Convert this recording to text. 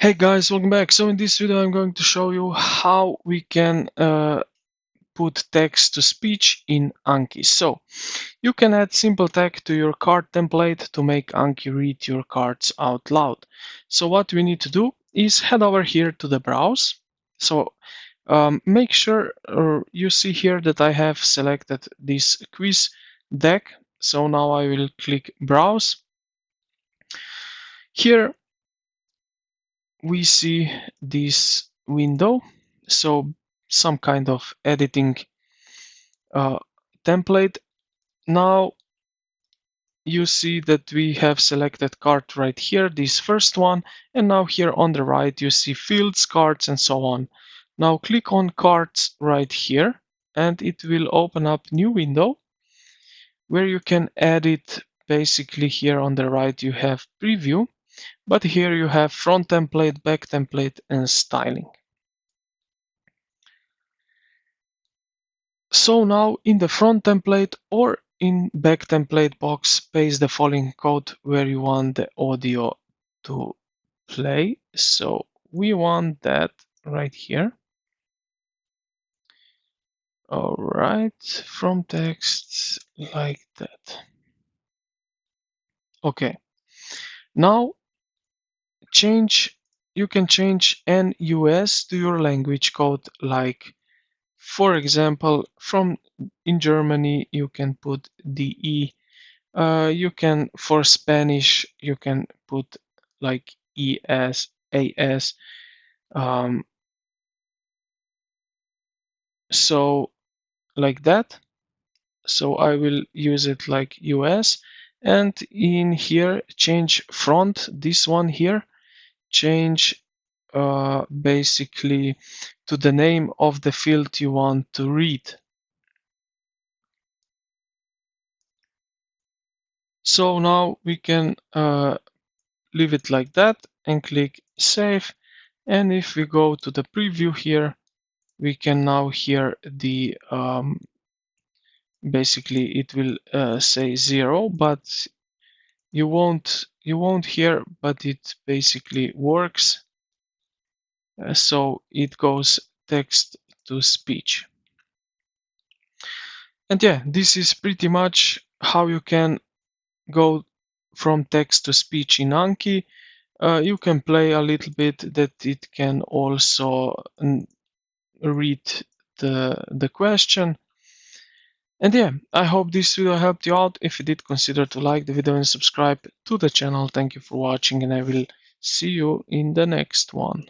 Hey guys, welcome back. So in this video I'm going to show you how we can put text to speech in Anki. So you can add simple text to your card template to make Anki read your cards out loud. So what we need to do is head over here to the browse. So make sure you see here that I have selected this quiz deck. So now I will click browse. Here we see this window, so some kind of editing template. Now you see that we have selected card right here, this first one, and now here on the right you see fields, cards, and so on. Now click on cards right here and it will open up new window where you can edit. Basically here on the right you have preview, but here you have front template, back template, and styling. So now in the front template or in back template box, paste the following code where you want the audio to play. So we want that right here. All right, from text like that. Okay, now you can change NUS to your language code, like for example, from in Germany you can put DE. You can, for Spanish, you can put like ES, AS. Um, so like that. So I will use it like US. And in here, change front, this one here, change basically to the name of the field you want to read. So now we can leave it like that and click save. And if we go to the preview here, we can now hear the basically it will say 0, but you won't hear, but it basically works. So it goes text to speech. And yeah, this is pretty much how you can go from text to speech in Anki. You can play a little bit that it can also read the question. And yeah, I hope this video helped you out. If you did, consider to like the video and subscribe to the channel. Thank you for watching, and I will see you in the next one.